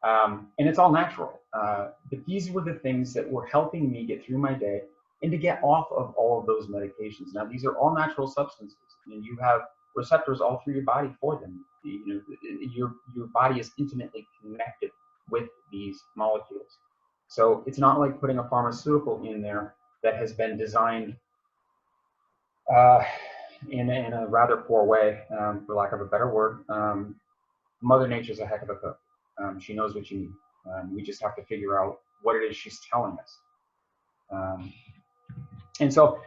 And it's all natural. But these were the things that were helping me get through my day and to get off of all of those medications. Now, these are all natural substances, and you have receptors all through your body for them. You know, your body is intimately connected with these molecules. So it's not like putting a pharmaceutical in there that has been designed in a rather poor way, for lack of a better word. Mother Nature's a heck of a cook. She knows what you need. We just have to figure out what it is she's telling us. And so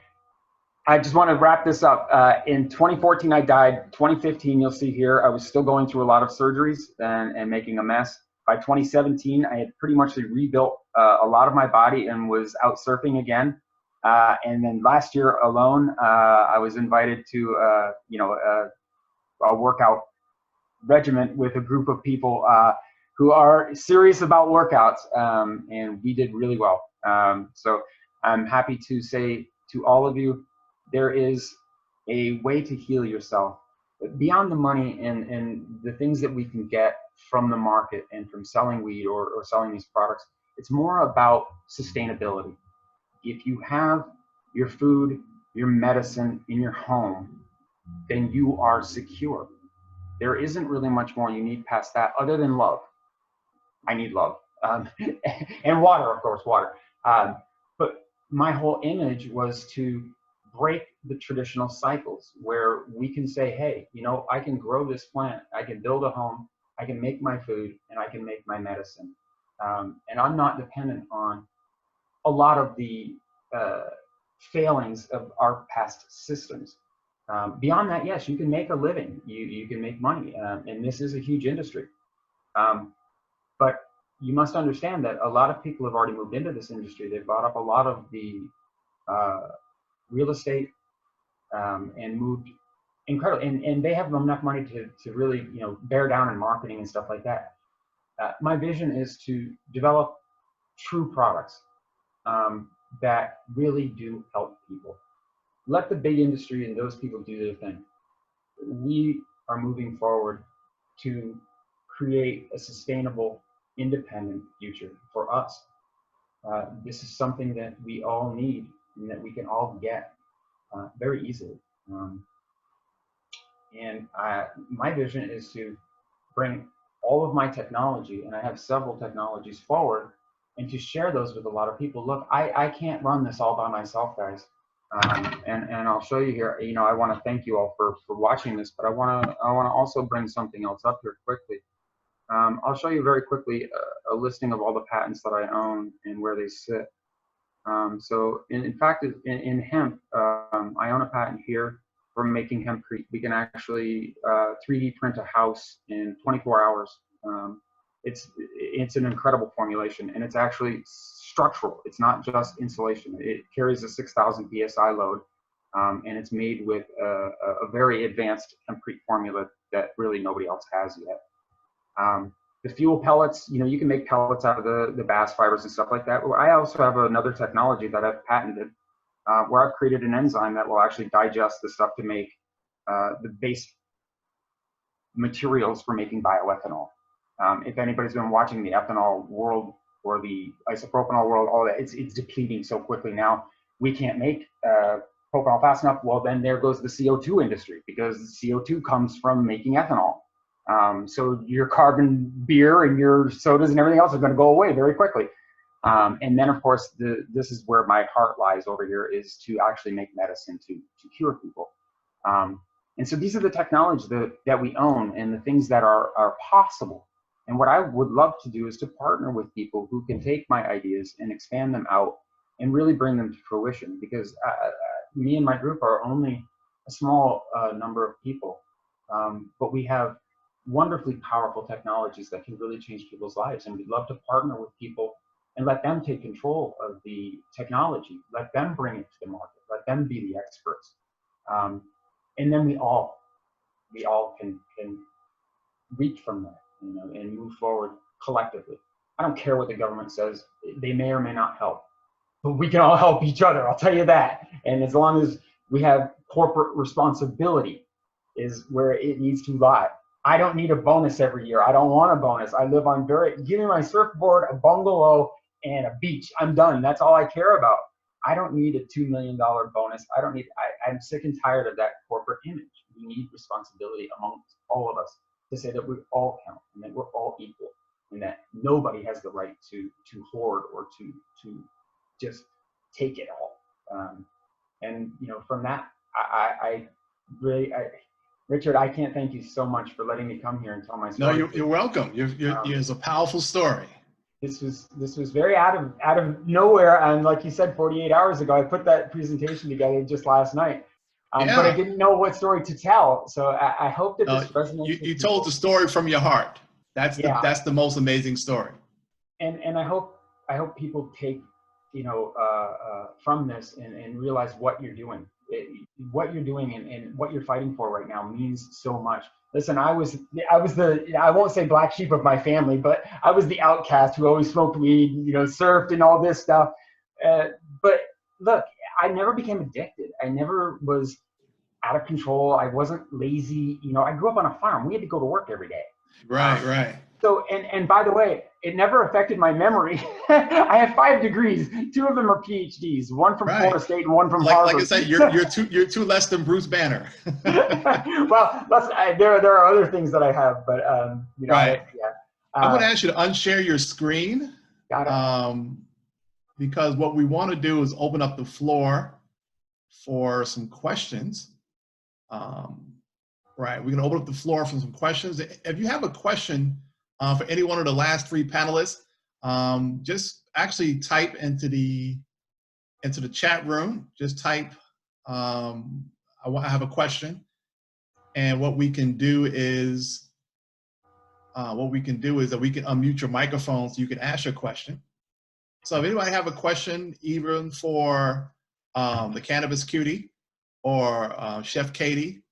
I just want to wrap this up. In 2014, I died. 2015, you'll see here, I was still going through a lot of surgeries and making a mess. By 2017, I had pretty much rebuilt a lot of my body and was out surfing again. And then last year alone, I was invited to, a workout regimen with a group of people who are serious about workouts, and we did really well. So I'm happy to say to all of you, there is a way to heal yourself beyond the money and the things that we can get from the market and from selling weed or selling these products. It's more about sustainability. If you have your food, your medicine in your home, then you are secure. There isn't really much more you need past that other than love. I need love. And water, of course, water. But my whole image was to break the traditional cycles where we can say, hey, you know, I can grow this plant, I can build a home, I can make my food, and I can make my medicine. And I'm not dependent on a lot of the failings of our past systems. Beyond that, yes, you can make a living, you can make money, and this is a huge industry. But you must understand that a lot of people have already moved into this industry. They've bought up a lot of the real estate and moved incredibly, and they have enough money to really, you know, bear down in marketing and stuff like that. My vision is to develop true products that really do help people. Let the big industry and those people do their thing. We are moving forward to create a sustainable, independent future for us. This is something that we all need and that we can all get very easily. And my vision is to bring all of my technology, and I have several technologies forward, and to share those with a lot of people. Look, I can't run this all by myself, guys. And I'll show you here. You know, I want to thank you all for watching this, but I want to also bring something else up here quickly. I'll show you very quickly a listing of all the patents that I own and where they sit. So in fact, in hemp, I own a patent here for making hempcrete. We can actually 3D print a house in 24 hours. It's an incredible formulation, and it's actually structural. It's not just insulation. It carries a 6,000 psi load, and it's made with a very advanced hempcrete formula that really nobody else has yet. The fuel pellets, you know, you can make pellets out of the bass fibers and stuff like that. I also have another technology that I've patented where I've created an enzyme that will actually digest the stuff to make the base materials for making bioethanol. If anybody's been watching the ethanol world or the isopropanol world, all that, it's depleting so quickly now. We can't make propanol fast enough. Well, then there goes the CO2 industry, because the CO2 comes from making ethanol. So your carbon beer and your sodas and everything else are going to go away very quickly. And then, of course, this is where my heart lies over here, is to actually make medicine to cure people. And so these are the technologies that we own and the things that are possible. And what I would love to do is to partner with people who can take my ideas and expand them out and really bring them to fruition, because me and my group are only a small number of people, but we have wonderfully powerful technologies that can really change people's lives. And we'd love to partner with people and let them take control of the technology, let them bring it to the market, let them be the experts. And then we all can reach from there, you know, and move forward collectively. I don't care what the government says. They may or may not help, but we can all help each other, I'll tell you that. And as long as we have corporate responsibility is where it needs to lie. I don't need a bonus every year. I don't want a bonus. I live on dirt. Give me my surfboard, a bungalow, and a beach. I'm done. That's all I care about. I don't need a $2 million bonus. I don't need, I'm sick and tired of that corporate image. We need responsibility amongst all of us to say that we all count and that we're all equal and that nobody has the right to hoard or to just take it all. And you know, from that, I really, Richard, I can't thank you so much for letting me come here and tell my story. No, you're welcome. It's a powerful story. This was very out of nowhere, and like you said, 48 hours ago, I put that presentation together just last night. Yeah. But I didn't know what story to tell, so I hope that this resonates. You told the story from your heart. That's the most amazing story. And I hope people take, you know, from this and realize what you're doing. What you're doing and what you're fighting for right now means so much. Listen, I was the, I won't say black sheep of my family, but I was the outcast who always smoked weed, you know, surfed and all this stuff. But look, I never became addicted. I never was out of control. I wasn't lazy. You know, I grew up on a farm. We had to go to work every day. Right. So, and by the way, it never affected my memory. I have 5 degrees. 2 of them are PhDs. One from Florida State and one from Harvard. Like I said, you're two less than Bruce Banner. Well, there are other things that I have, but you know, right. I'm going to ask you to unshare your screen. Got it. Because what we want to do is open up the floor for some questions. Right, we're going to open up the floor for some questions. If you have a question for any one of the last 3 panelists, just actually type into the chat room. Just type, I have a question, and what we can do is that we can unmute your microphone so you can ask your question. So if anybody have a question, even for the Cannabis Cutie or Chef Katie,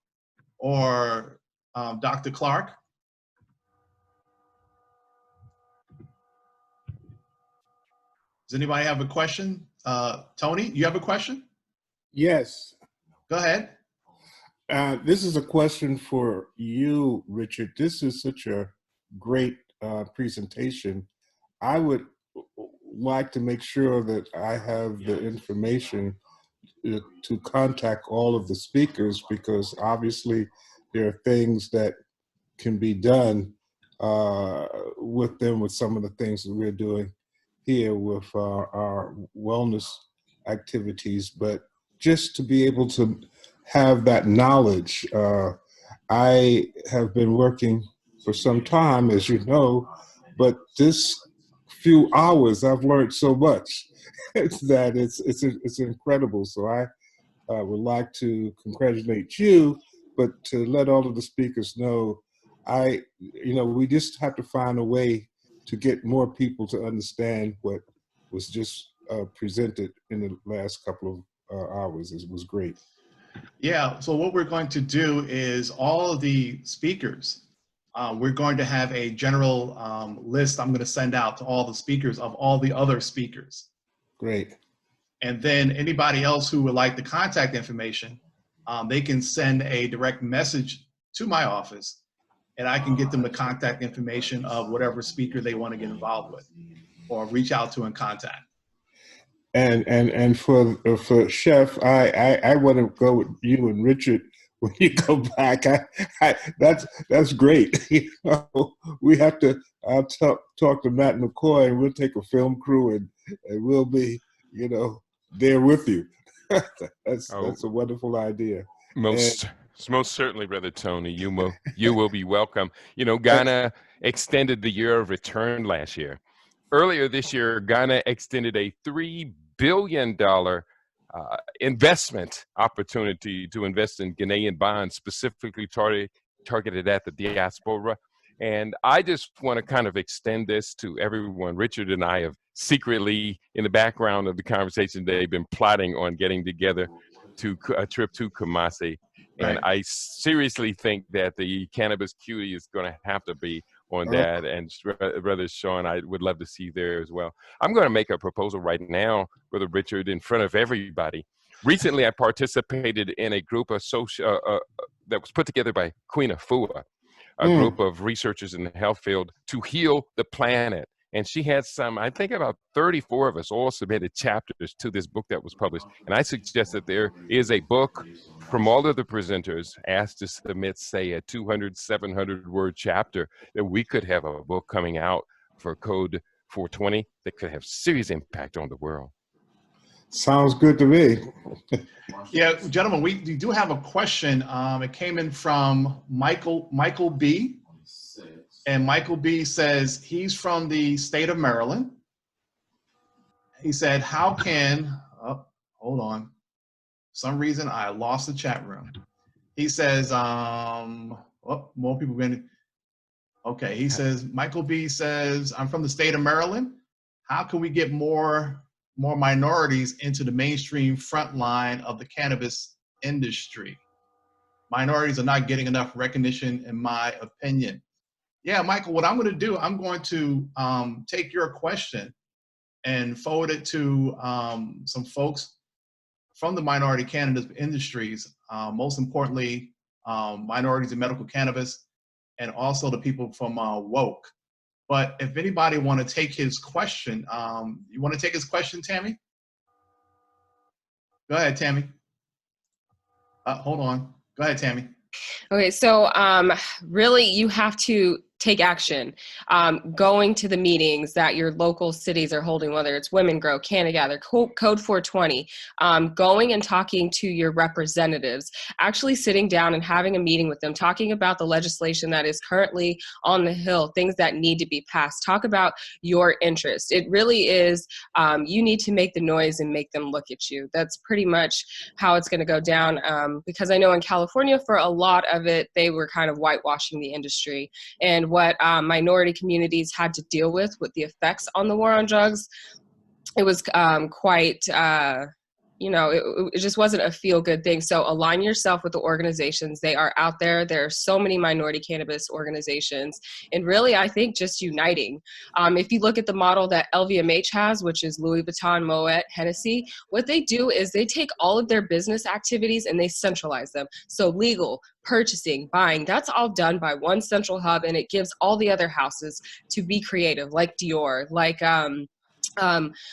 or Dr. Clark. Does anybody have a question? Tony, you have a question? Yes. Go ahead. This is a question for you, Richard. This is such a great presentation. I would like to make sure that I have the information to contact all of the speakers, because obviously there are things that can be done with them, with some of the things that we're doing here with our wellness activities. But just to be able to have that knowledge, I have been working for some time, as you know, but this few hours I've learned so much that it's incredible. So I would like to congratulate you, but to let all of the speakers know, we just have to find a way to get more people to understand what was just presented in the last couple of hours. It was great. Yeah, so what we're going to do is all of the speakers, we're going to have a general list I'm going to send out to all the speakers of all the other speakers. Great. And then anybody else who would like the contact information, they can send a direct message to my office, and I can get them the contact information of whatever speaker they want to get involved with or reach out to and contact. And for Chef, I want to go with you and Richard when you go back. That's great. You know, we have to. I'll talk to Matt McCoy, and we'll take a film crew, and we'll be, you know, there with you. That's a wonderful idea. Most certainly, Brother Tony. You will be welcome. You know, Ghana extended the year of return last year. Earlier this year, Ghana extended a $3 billion investment opportunity to invest in Ghanaian bonds, specifically targeted at the diaspora. And I just want to kind of extend this to everyone. Richard and I have secretly, in the background of the conversation, they've been plotting on getting together to a trip to Kumasi. And I seriously think that the Cannabis Cutie is going to have to be on that. And Brother Sean, I would love to see you there as well. I'm going to make a proposal right now, Brother Richard, in front of everybody. Recently, I participated in a group of that was put together by Queen Afua, a group of researchers in the health field to heal the planet. And she had some, I think about 34 of us all submitted chapters to this book that was published. And I suggest that there is a book from all of the presenters asked to submit, say, a 200, 700 word chapter, that we could have a book coming out for Code 420 that could have serious impact on the world. Sounds good to me. Yeah, gentlemen, we do have a question. It came in from Michael B. And Michael B says he's from the state of Maryland. He said, how can, oh, hold on. For some reason, I lost the chat room. He says, more people been, okay. He says, Michael B says, I'm from the state of Maryland. How can we get more minorities into the mainstream front line of the cannabis industry? Minorities are not getting enough recognition, in my opinion. Yeah, Michael, what I'm going to do, I'm going to take your question and forward it to some folks from the minority cannabis industries, most importantly, minorities in medical cannabis, and also the people from Woke. But if anybody want to take his question, you want to take his question, Tammy? Go ahead, Tammy. Hold on. Go ahead, Tammy. Okay, so really you have to take action. Going to the meetings that your local cities are holding, whether it's Women Grow, Canada Gather, Code 420, going and talking to your representatives, actually sitting down and having a meeting with them, talking about the legislation that is currently on the Hill, things that need to be passed. Talk about your interest. It really is, you need to make the noise and make them look at you. That's pretty much how it's going to go down, because I know in California for a lot of it, they were kind of whitewashing the industry. And what minority communities had to deal with the effects on the war on drugs, it was quite, it just wasn't a feel-good thing. So align yourself with the organizations. They are out there. There are so many minority cannabis organizations. And really, I think just uniting. If you look at the model that LVMH has, which is Louis Vuitton, Moet, Hennessy, what they do is they take all of their business activities and they centralize them. So legal, purchasing, buying, that's all done by one central hub, and it gives all the other houses to be creative, like Dior, like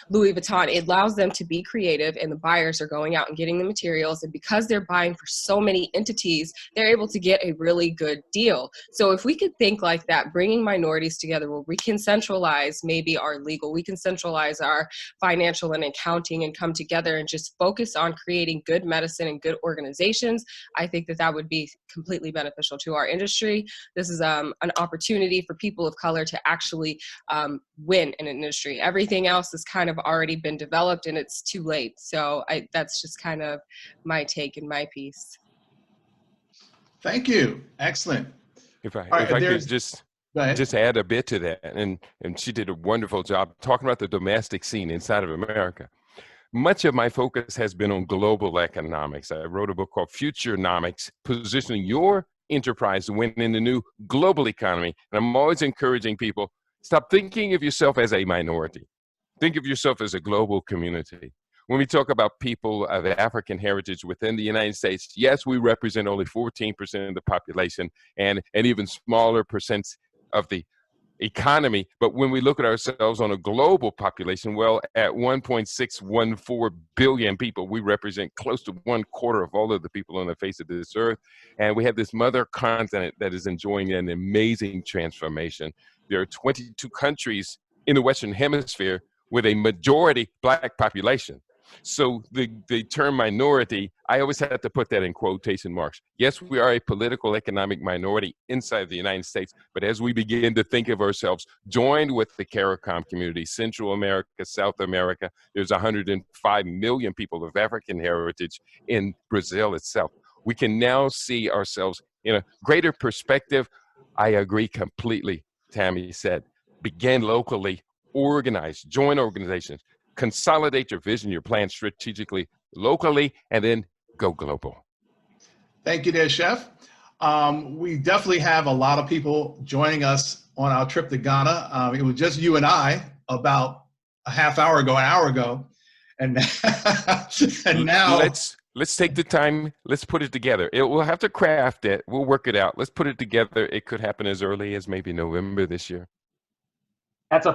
Louis Vuitton. It allows them to be creative, and the buyers are going out and getting the materials, and because they're buying for so many entities, they're able to get a really good deal. So if we could think like that, bringing minorities together, where we can centralize maybe our legal, we can centralize our financial and accounting, and come together and just focus on creating good medicine and good organizations, I think that that would be completely beneficial to our industry. This is an opportunity for people of color to actually win in an industry. Everything else has kind of already been developed and it's too late. So that's just kind of my take and my piece. Thank you. Excellent. If I could just add a bit to that, and she did a wonderful job talking about the domestic scene inside of America. Much of my focus has been on global economics. I wrote a book called Futurenomics, positioning your enterprise to win in the new global economy. And I'm always encouraging people, stop thinking of yourself as a minority. Think of yourself as a global community. When we talk about people of African heritage within the United States, yes, we represent only 14% of the population and an even smaller percent of the economy. But when we look at ourselves on a global population, well, at 1.614 billion people, we represent close to 1/4 of all of the people on the face of this earth. And we have this mother continent that is enjoying an amazing transformation. There are 22 countries in the Western Hemisphere with a majority Black population. So the term minority, I always have to put that in quotation marks. Yes, we are a political economic minority inside the United States, but as we begin to think of ourselves joined with the CARICOM community, Central America, South America, there's 105 million people of African heritage in Brazil itself. We can now see ourselves in a greater perspective. I agree completely, Tammy said. Begin locally, organize, join organizations, consolidate your vision, your plan strategically, locally, and then go global. Thank you there, Chef. We definitely have a lot of people joining us on our trip to Ghana. It was just you and I about a half hour ago, an hour ago. And, and now Let's take the time. Let's put it together. We'll have to craft it. We'll work it out. Let's put it together. It could happen as early as maybe November this year. That's a